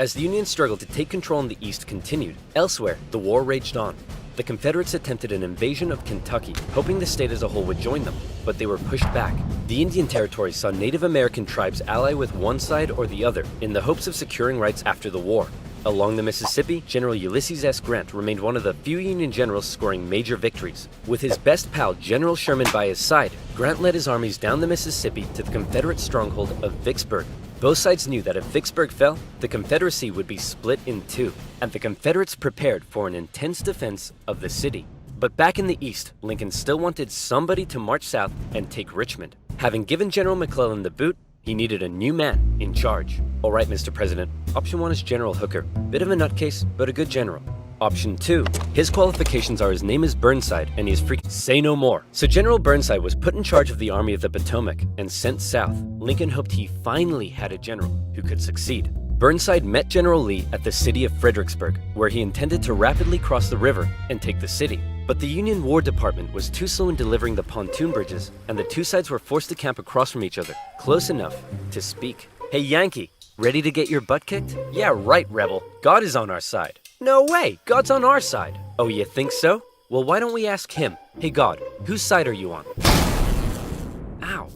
As the Union struggle to take control in the East continued, elsewhere, the war raged on. The Confederates attempted an invasion of Kentucky, hoping the state as a whole would join them, but they were pushed back. The Indian Territory saw Native American tribes ally with one side or the other in the hopes of securing rights after the war. Along the Mississippi, General Ulysses S. Grant remained one of the few Union generals scoring major victories. With his best pal, General Sherman, by his side, Grant led his armies down the Mississippi to the Confederate stronghold of Vicksburg. Both sides knew that if Vicksburg fell, the Confederacy would be split in two, and the Confederates prepared for an intense defense of the city. But back in the East, Lincoln still wanted somebody to march south and take Richmond. Having given General McClellan the boot, he needed a new man in charge. All right, Mr. President, option 1 is General Hooker. Bit of a nutcase, but a good general. Option 2, his qualifications are his name is Burnside and he is freaking say no more. So General Burnside was put in charge of the Army of the Potomac and sent south. Lincoln hoped he finally had a general who could succeed. Burnside met General Lee at the city of Fredericksburg, where he intended to rapidly cross the river and take the city. But the Union War Department was too slow in delivering the pontoon bridges, and the two sides were forced to camp across from each other, close enough to speak. Hey Yankee, ready to get your butt kicked? Yeah, right, rebel. God is on our side. No way, God's on our side. Oh, you think so? Well, why don't we ask him? Hey God, whose side are you on? Ow.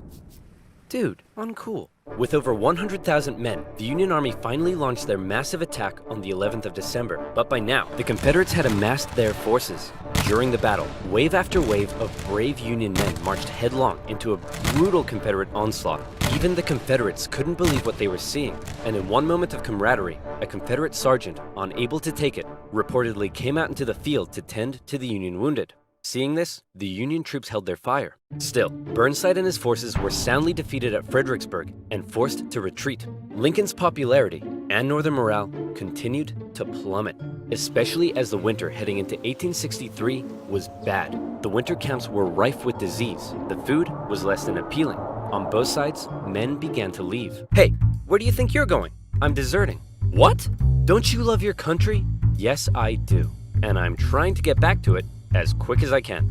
Dude, uncool. With over 100,000 men, the Union Army finally launched their massive attack on the 11th of December. But by now, the Confederates had amassed their forces. During the battle, wave after wave of brave Union men marched headlong into a brutal Confederate onslaught. Even the Confederates couldn't believe what they were seeing, and in one moment of camaraderie, a Confederate sergeant, unable to take it, reportedly came out into the field to tend to the Union wounded. Seeing this, the Union troops held their fire. Still, Burnside and his forces were soundly defeated at Fredericksburg and forced to retreat. Lincoln's popularity and Northern morale continued to plummet, especially as the winter heading into 1863 was bad. The winter camps were rife with disease. The food was less than appealing. On both sides, men began to leave. Hey, where do you think you're going? I'm deserting. What? Don't you love your country? Yes, I do. And I'm trying to get back to it as quick as I can.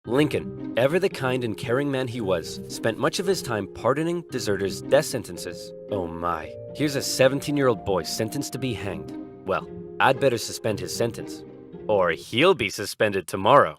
Lincoln, ever the kind and caring man he was, spent much of his time pardoning deserters' death sentences. Oh my, here's a 17-year-old boy sentenced to be hanged. Well, I'd better suspend his sentence. Or he'll be suspended tomorrow.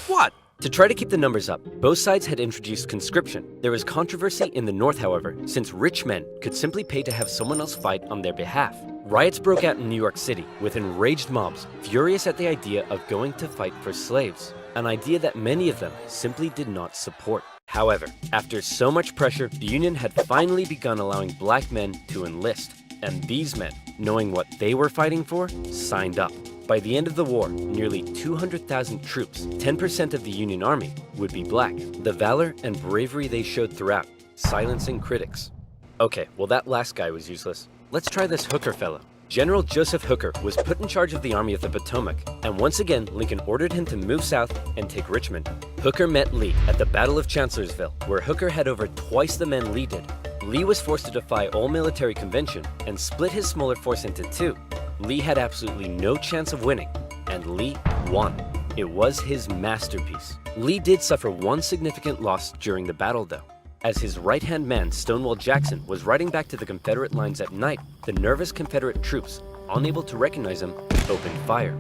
What? To try to keep the numbers up, both sides had introduced conscription. There was controversy in the North, however, since rich men could simply pay to have someone else fight on their behalf. Riots broke out in New York City, with enraged mobs furious at the idea of going to fight for slaves, an idea that many of them simply did not support. However, after so much pressure, the Union had finally begun allowing black men to enlist, and these men, knowing what they were fighting for, signed up. By the end of the war, nearly 200,000 troops, 10% of the Union Army, would be black. The valor and bravery they showed throughout, silencing critics. Okay, well that last guy was useless. Let's try this Hooker fellow. General Joseph Hooker was put in charge of the Army of the Potomac, and once again, Lincoln ordered him to move south and take Richmond. Hooker met Lee at the Battle of Chancellorsville, where Hooker had over twice the men Lee did. Lee was forced to defy all military convention and split his smaller force into two. Lee had absolutely no chance of winning, and Lee won. It was his masterpiece. Lee did suffer one significant loss during the battle, though. As his right-hand man, Stonewall Jackson, was riding back to the Confederate lines at night, the nervous Confederate troops, unable to recognize him, opened fire.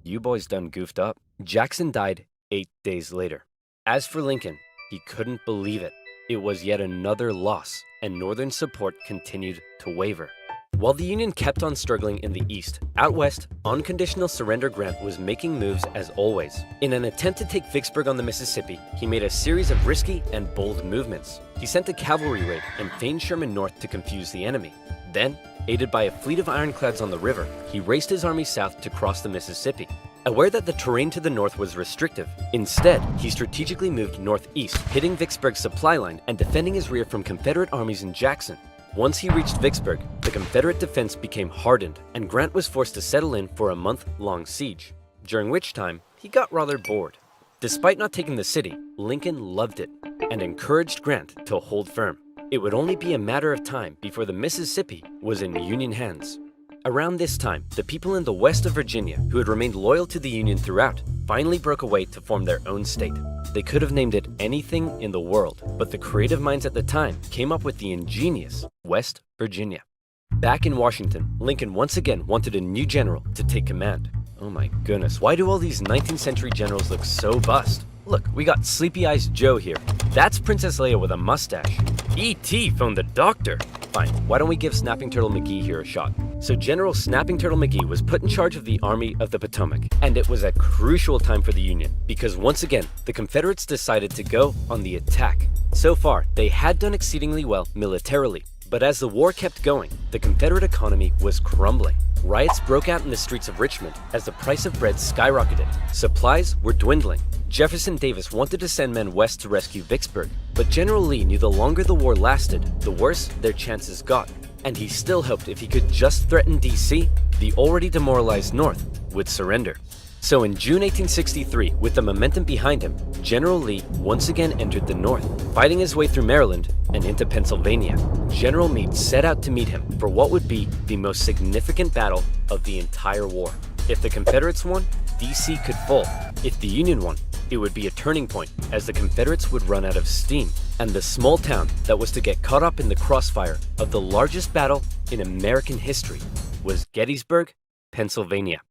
You boys done goofed up. Jackson died 8 days later. As for Lincoln, he couldn't believe it. It was yet another loss, and Northern support continued to waver. While the Union kept on struggling in the East, out west, unconditional surrender Grant was making moves as always. In an attempt to take Vicksburg on the Mississippi, he made a series of risky and bold movements. He sent a cavalry raid and feigned Sherman north to confuse the enemy. Then, aided by a fleet of ironclads on the river, he raced his army south to cross the Mississippi. Aware that the terrain to the north was restrictive, instead, he strategically moved northeast, hitting Vicksburg's supply line and defending his rear from Confederate armies in Jackson. Once he reached Vicksburg, the Confederate defense became hardened, and Grant was forced to settle in for a month-long siege, during which time he got rather bored. Despite not taking the city, Lincoln loved it and encouraged Grant to hold firm. It would only be a matter of time before the Mississippi was in Union hands. Around this time, the people in the west of Virginia, who had remained loyal to the Union throughout, finally broke away to form their own state. They could have named it anything in the world, but the creative minds at the time came up with the ingenious West Virginia. Back in Washington, Lincoln once again wanted a new general to take command. Oh my goodness, why do all these 19th century generals look so bust? Look, we got Sleepy Eyes Joe here. That's Princess Leia with a mustache. E.T. phoned the doctor. Fine, why don't we give Snapping Turtle McGee here a shot? So General Snapping Turtle McGee was put in charge of the Army of the Potomac, and it was a crucial time for the Union, because once again, the Confederates decided to go on the attack. So far, they had done exceedingly well militarily, but as the war kept going, the Confederate economy was crumbling. Riots broke out in the streets of Richmond as the price of bread skyrocketed. Supplies were dwindling. Jefferson Davis wanted to send men west to rescue Vicksburg, but General Lee knew the longer the war lasted, the worse their chances got. And he still hoped if he could just threaten D.C., the already demoralized North would surrender. So in June 1863, with the momentum behind him, General Lee once again entered the North, fighting his way through Maryland and into Pennsylvania. General Meade set out to meet him for what would be the most significant battle of the entire war. If the Confederates won, D.C. could fall. If the Union won, it would be a turning point, as the Confederates would run out of steam, and the small town that was to get caught up in the crossfire of the largest battle in American history was Gettysburg, Pennsylvania.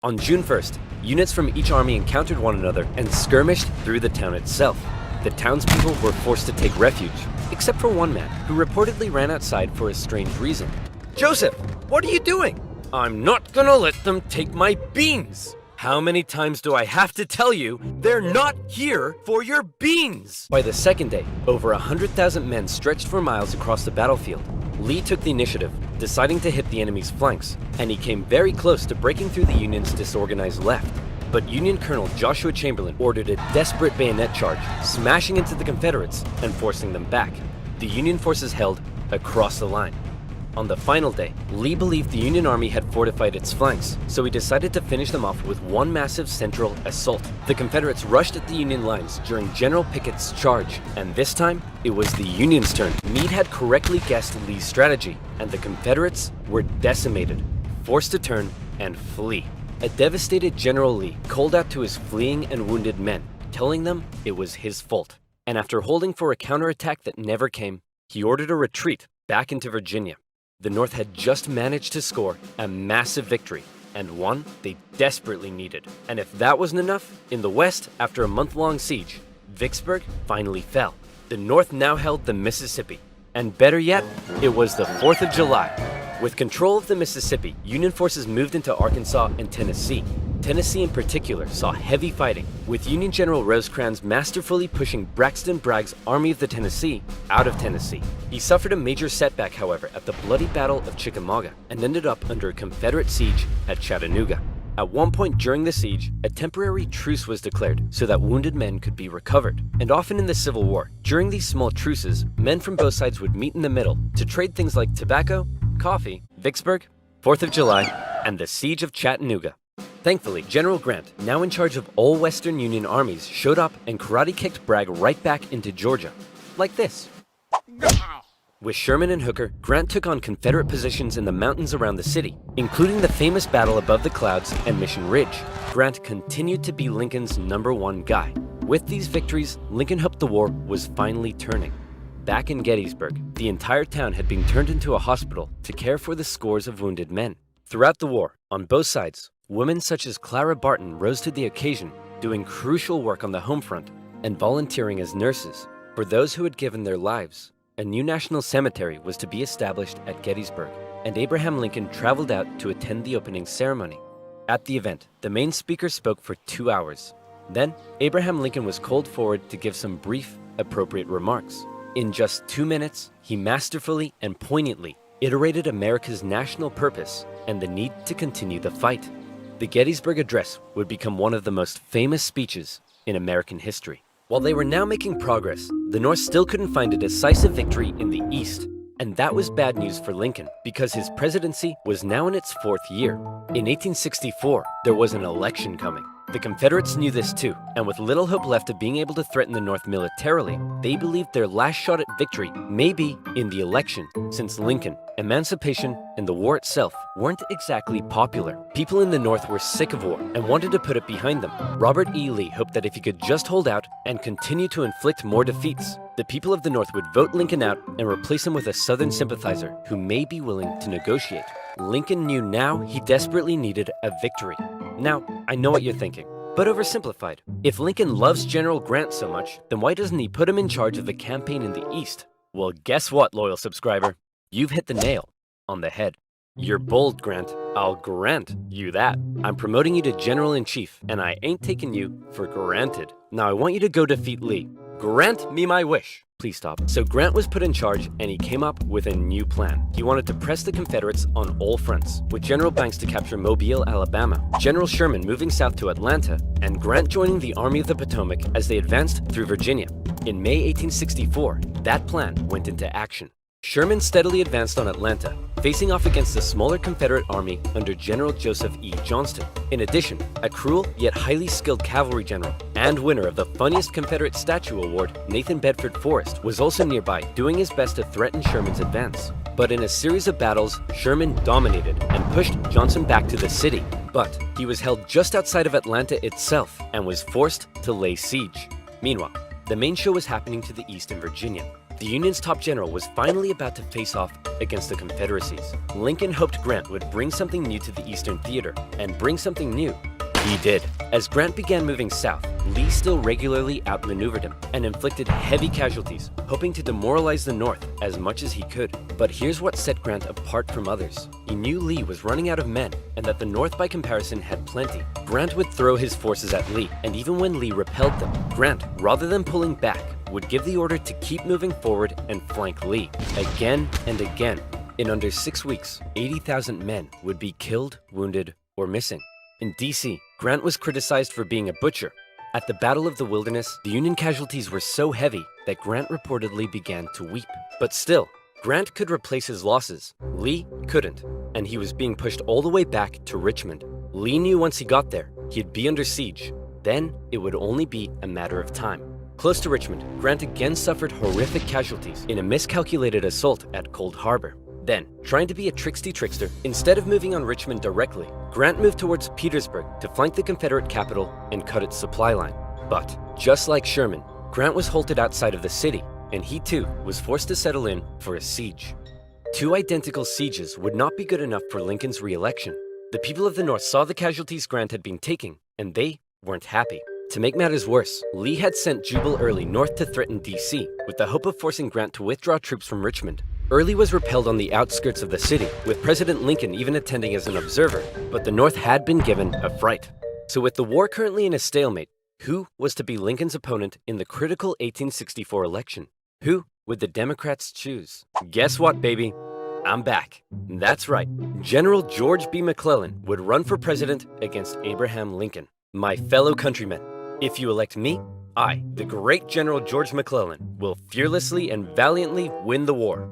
On June 1st, units from each army encountered one another and skirmished through the town itself. The townspeople were forced to take refuge, except for one man who reportedly ran outside for a strange reason. "Joseph, what are you doing?" "I'm not gonna let them take my beans." "How many times do I have to tell you, they're not here for your beans?" By the second day, over 100,000 men stretched for miles across the battlefield. Lee took the initiative, deciding to hit the enemy's flanks, and he came very close to breaking through the Union's disorganized left. But Union Colonel Joshua Chamberlain ordered a desperate bayonet charge, smashing into the Confederates and forcing them back. The Union forces held across the line. On the final day, Lee believed the Union Army had fortified its flanks, so he decided to finish them off with one massive central assault. The Confederates rushed at the Union lines during General Pickett's charge, and this time, it was the Union's turn. Meade had correctly guessed Lee's strategy, and the Confederates were decimated, forced to turn and flee. A devastated General Lee called out to his fleeing and wounded men, telling them it was his fault. And after holding for a counterattack that never came, he ordered a retreat back into Virginia. The North had just managed to score a massive victory, and one they desperately needed. And if that wasn't enough, in the West, after a month-long siege, Vicksburg finally fell. The North now held the Mississippi, and better yet, it was the 4th of July. With control of the Mississippi, Union forces moved into Arkansas and Tennessee. Tennessee in particular saw heavy fighting, with Union General Rosecrans masterfully pushing Braxton Bragg's Army of the Tennessee out of Tennessee. He suffered a major setback, however, at the bloody Battle of Chickamauga, and ended up under a Confederate siege at Chattanooga. At one point during the siege, a temporary truce was declared so that wounded men could be recovered. And often in the Civil War, during these small truces, men from both sides would meet in the middle to trade things like tobacco, coffee, Vicksburg, 4th of July, and the Siege of Chattanooga. Thankfully, General Grant, now in charge of all Western Union armies, showed up and karate-kicked Bragg right back into Georgia. Like this. With Sherman and Hooker, Grant took on Confederate positions in the mountains around the city, including the famous battle above the clouds and Mission Ridge. Grant continued to be Lincoln's #1 guy. With these victories, Lincoln hoped the war was finally turning. Back in Gettysburg, the entire town had been turned into a hospital to care for the scores of wounded men. Throughout the war, on both sides, women such as Clara Barton rose to the occasion, doing crucial work on the home front and volunteering as nurses. For those who had given their lives, a new national cemetery was to be established at Gettysburg, and Abraham Lincoln traveled out to attend the opening ceremony. At the event, the main speaker spoke for 2 hours. Then, Abraham Lincoln was called forward to give some brief, appropriate remarks. In just 2 minutes, he masterfully and poignantly iterated America's national purpose and the need to continue the fight. The Gettysburg Address would become one of the most famous speeches in American history. While they were now making progress, the North still couldn't find a decisive victory in the East. And that was bad news for Lincoln, because his presidency was now in its 4th year. In 1864, there was an election coming. The Confederates knew this too, and with little hope left of being able to threaten the North militarily, they believed their last shot at victory may be in the election, since Lincoln, emancipation, and the war itself weren't exactly popular. People in the North were sick of war and wanted to put it behind them. Robert E. Lee hoped that if he could just hold out and continue to inflict more defeats, the people of the North would vote Lincoln out and replace him with a Southern sympathizer who may be willing to negotiate. Lincoln knew now he desperately needed a victory. Now, I know what you're thinking, but oversimplified. If Lincoln loves General Grant so much, then why doesn't he put him in charge of the campaign in the East? Well, guess what, loyal subscriber? You've hit the nail on the head. You're bold, Grant. I'll grant you that. I'm promoting you to General-in-Chief, and I ain't taking you for granted. Now I want you to go defeat Lee. Grant me my wish. Please stop. So Grant was put in charge, and he came up with a new plan. He wanted to press the Confederates on all fronts, with General Banks to capture Mobile, Alabama, General Sherman moving south to Atlanta, and Grant joining the Army of the Potomac as they advanced through Virginia. In May 1864, that plan went into action. Sherman steadily advanced on Atlanta, facing off against the smaller Confederate army under General Joseph E. Johnston. In addition, a cruel yet highly skilled cavalry general and winner of the funniest Confederate statue award, Nathan Bedford Forrest, was also nearby, doing his best to threaten Sherman's advance. But in a series of battles, Sherman dominated and pushed Johnson back to the city. But he was held just outside of Atlanta itself and was forced to lay siege. Meanwhile, the main show was happening to the east in Virginia. The Union's top general was finally about to face off against the Confederacies. Lincoln hoped Grant would bring something new to the Eastern Theater, and bring something new he did. As Grant began moving south, Lee still regularly outmaneuvered him and inflicted heavy casualties, hoping to demoralize the North as much as he could. But here's what set Grant apart from others. He knew Lee was running out of men, and that the North by comparison had plenty. Grant would throw his forces at Lee, and even when Lee repelled them, Grant, rather than pulling back, would give the order to keep moving forward and flank Lee, again and again. In under 6 weeks, 80,000 men would be killed, wounded, or missing. In D.C., Grant was criticized for being a butcher. At the Battle of the Wilderness, the Union casualties were so heavy that Grant reportedly began to weep. But still, Grant could replace his losses. Lee couldn't, and he was being pushed all the way back to Richmond. Lee knew once he got there, he'd be under siege. Then, it would only be a matter of time. Close to Richmond, Grant again suffered horrific casualties in a miscalculated assault at Cold Harbor. Then, trying to be a trickster, instead of moving on Richmond directly, Grant moved towards Petersburg to flank the Confederate capital and cut its supply line. But, just like Sherman, Grant was halted outside of the city, and he too was forced to settle in for a siege. 2 identical sieges would not be good enough for Lincoln's re-election. The people of the North saw the casualties Grant had been taking, and they weren't happy. To make matters worse, Lee had sent Jubal Early north to threaten D.C., with the hope of forcing Grant to withdraw troops from Richmond. Early was repelled on the outskirts of the city, with President Lincoln even attending as an observer, but the North had been given a fright. So with the war currently in a stalemate, who was to be Lincoln's opponent in the critical 1864 election? Who would the Democrats choose? Guess what, baby? I'm back. That's right. General George B. McClellan would run for president against Abraham Lincoln. My fellow countrymen, if you elect me, I, the great General George McClellan, will fearlessly and valiantly win the war.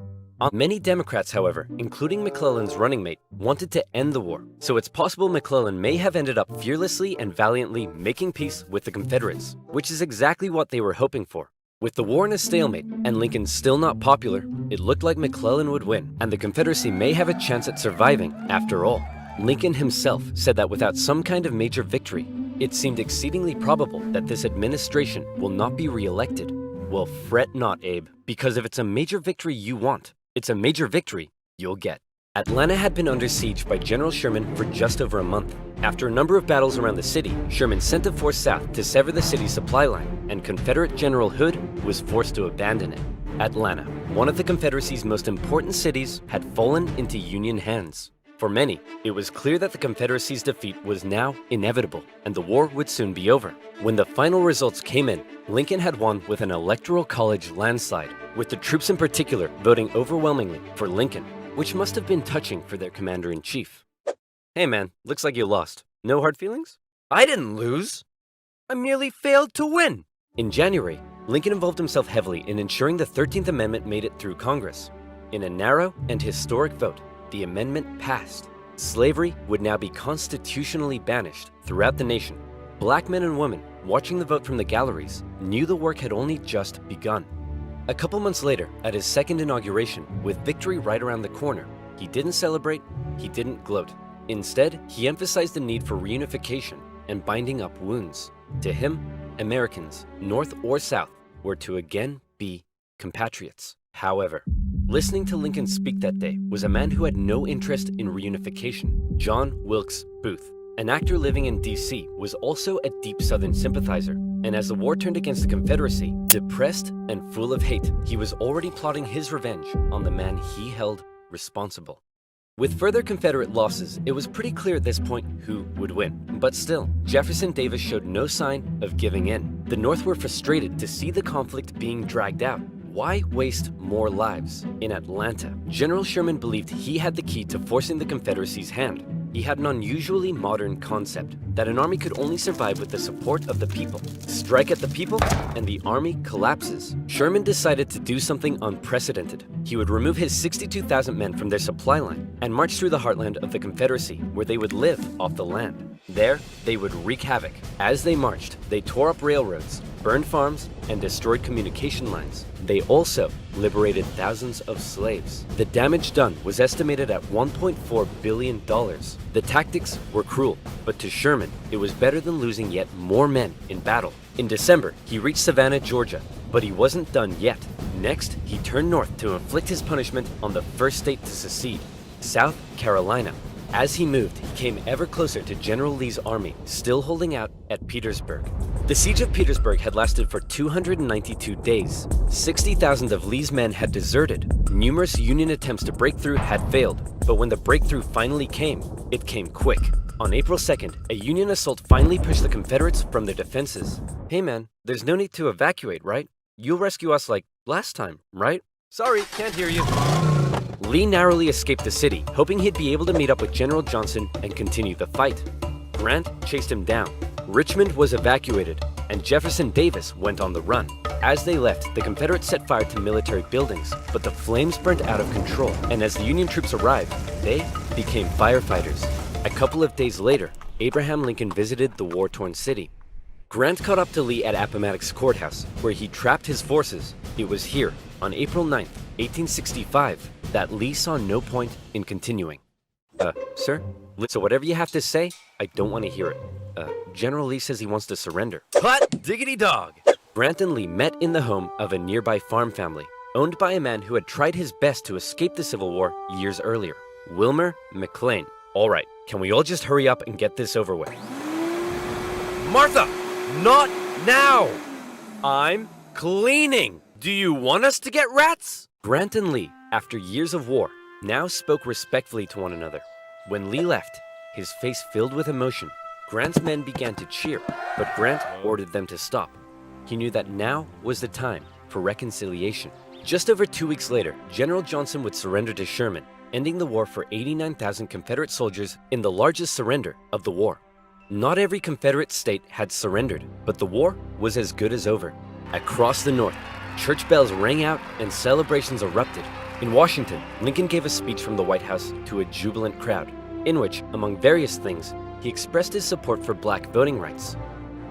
Many Democrats, however, including McClellan's running mate, wanted to end the war, so it's possible McClellan may have ended up fearlessly and valiantly making peace with the Confederates, which is exactly what they were hoping for. With the war in a stalemate, and Lincoln still not popular, it looked like McClellan would win, and the Confederacy may have a chance at surviving after all. Lincoln himself said that without some kind of major victory, it seemed exceedingly probable that this administration will not be re-elected. Well, fret not, Abe, because if it's a major victory you want, it's a major victory you'll get. Atlanta had been under siege by General Sherman for just over a month. After a number of battles around the city, Sherman sent a force south to sever the city's supply line, and Confederate General Hood was forced to abandon it. Atlanta, one of the Confederacy's most important cities, had fallen into Union hands. For many, it was clear that the Confederacy's defeat was now inevitable, and the war would soon be over. When the final results came in, Lincoln had won with an electoral college landslide, with the troops in particular voting overwhelmingly for Lincoln, which must have been touching for their commander-in-chief. Hey man, looks like you lost. No hard feelings? I didn't lose. I merely failed to win. In January, Lincoln involved himself heavily in ensuring the 13th Amendment made it through Congress. In a narrow and historic vote, the amendment passed. Slavery would now be constitutionally banished throughout the nation. black men and women watching the vote from the galleries knew the work had only just begun. A couple months later, at his second inauguration, with victory right around the corner, he didn't celebrate, he didn't gloat. Instead, he emphasized the need for reunification and binding up wounds. To him, Americans, North or South, were to again be compatriots. However, listening to Lincoln speak that day was a man who had no interest in reunification. John Wilkes Booth, an actor living in D.C., was also a deep Southern sympathizer, and as the war turned against the Confederacy, depressed and full of hate, he was already plotting his revenge on the man he held responsible. With further Confederate losses, it was pretty clear at this point who would win. But still, Jefferson Davis showed no sign of giving in. The North were frustrated to see the conflict being dragged out. Why waste more lives? In Atlanta, General Sherman believed he had the key to forcing the Confederacy's hand. He had an unusually modern concept that an army could only survive with the support of the people. Strike at the people, and the army collapses. Sherman decided to do something unprecedented. He would remove his 62,000 men from their supply line and march through the heartland of the Confederacy, where they would live off the land. There, they would wreak havoc. As they marched, they tore up railroads, burned farms, and destroyed communication lines. They also liberated thousands of slaves. The damage done was estimated at $1.4 billion. The tactics were cruel, but to Sherman, it was better than losing yet more men in battle. In December, he reached Savannah, Georgia, but he wasn't done yet. Next, he turned north to inflict his punishment on the first state to secede, South Carolina. As he moved, he came ever closer to General Lee's army, still holding out at Petersburg. The siege of Petersburg had lasted for 292 days. 60,000 of Lee's men had deserted. Numerous Union attempts to break through had failed, but when the breakthrough finally came, it came quick. On April 2nd, a Union assault finally pushed the Confederates from their defenses. Hey man, there's no need to evacuate, right? You'll rescue us like last time, right? Sorry, can't hear you. Lee narrowly escaped the city, hoping he'd be able to meet up with General Johnson and continue the fight. Grant chased him down. Richmond was evacuated, and Jefferson Davis went on the run. As they left, the Confederates set fire to military buildings, but the flames burnt out of control, and as the Union troops arrived, they became firefighters. A couple of days later, Abraham Lincoln visited the war-torn city. Grant caught up to Lee at Appomattox Courthouse, where he trapped his forces. It was here, on April 9th, 1865, that Lee saw no point in continuing. Sir? So whatever you have to say, I don't want to hear it. General Lee says he wants to surrender. Hot diggity dog! Grant and Lee met in the home of a nearby farm family, owned by a man who had tried his best to escape the Civil War years earlier, Wilmer McLean. All right, can we all just hurry up and get this over with? Martha! Not now! I'm cleaning! Do you want us to get rats? Grant and Lee, after years of war, now spoke respectfully to one another. When Lee left, his face filled with emotion, Grant's men began to cheer, but Grant ordered them to stop. He knew that now was the time for reconciliation. Just over 2 weeks later, General Johnson would surrender to Sherman, ending the war for 89,000 Confederate soldiers in the largest surrender of the war. Not every Confederate state had surrendered, but the war was as good as over. Across the North, church bells rang out and celebrations erupted. In Washington, Lincoln gave a speech from the White House to a jubilant crowd, in which, among various things, he expressed his support for black voting rights.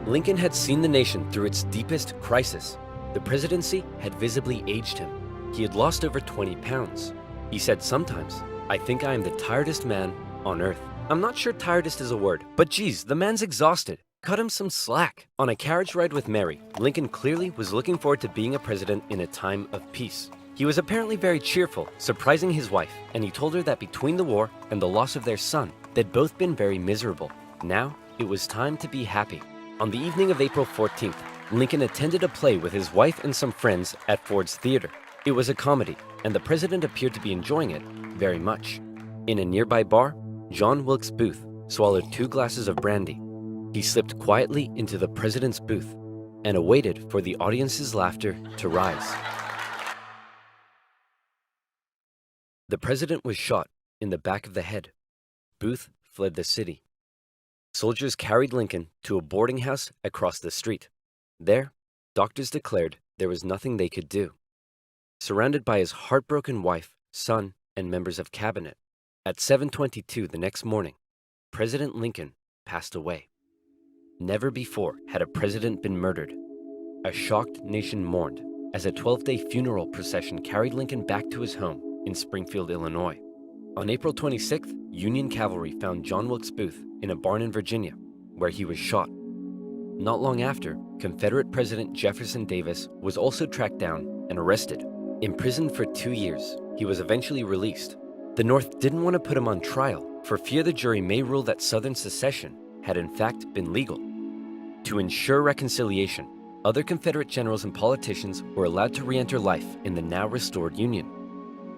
Lincoln had seen the nation through its deepest crisis. The presidency had visibly aged him. He had lost over 20 pounds. He said sometimes, "I think I am the tiredest man on earth." I'm not sure tiredest is a word, but geez, the man's exhausted. Cut him some slack. On a carriage ride with Mary, Lincoln clearly was looking forward to being a president in a time of peace. He was apparently very cheerful, surprising his wife, and he told her that between the war and the loss of their son, they'd both been very miserable. Now, it was time to be happy. On the evening of April 14th, Lincoln attended a play with his wife and some friends at Ford's Theater. It was a comedy, and the president appeared to be enjoying it very much. In a nearby bar, John Wilkes Booth swallowed 2 glasses of brandy. He slipped quietly into the president's booth and awaited for the audience's laughter to rise. The president was shot in the back of the head. Booth fled the city. Soldiers carried Lincoln to a boarding house across the street. There, doctors declared there was nothing they could do. Surrounded by his heartbroken wife, son, and members of cabinet, at 7:22 the next morning, President Lincoln passed away. Never before had a president been murdered. A shocked nation mourned as a 12-day funeral procession carried Lincoln back to his home in Springfield, Illinois. On April 26th, Union cavalry found John Wilkes Booth in a barn in Virginia, where he was shot. Not long after, Confederate President Jefferson Davis was also tracked down and arrested. Imprisoned for 2 years, he was eventually released. The North didn't want to put him on trial for fear the jury may rule that Southern secession had in fact been legal. To ensure reconciliation, other Confederate generals and politicians were allowed to re-enter life in the now restored Union.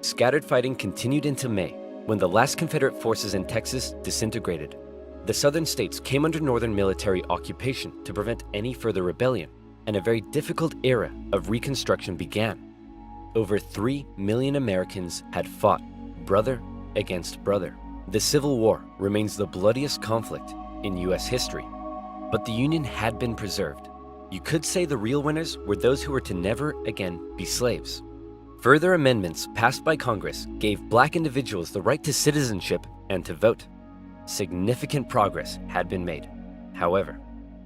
Scattered fighting continued into May, when the last Confederate forces in Texas disintegrated. The Southern states came under Northern military occupation to prevent any further rebellion, and a very difficult era of Reconstruction began. Over 3 million Americans had fought, brother against brother. The Civil War remains the bloodiest conflict in U.S. history, but the Union had been preserved. You could say the real winners were those who were to never again be slaves. Further amendments passed by Congress gave Black individuals the right to citizenship and to vote. Significant progress had been made. However,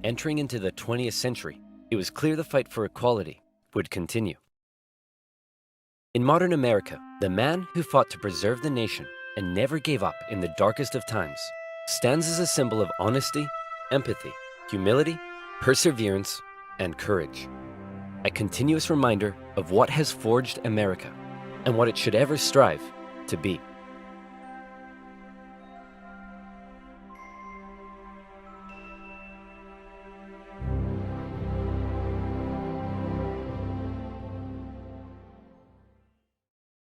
entering into the 20th century, it was clear the fight for equality would continue. In modern America, the man who fought to preserve the nation and never gave up in the darkest of times stands as a symbol of honesty, empathy, humility, perseverance, and courage. A continuous reminder of what has forged America and what it should ever strive to be.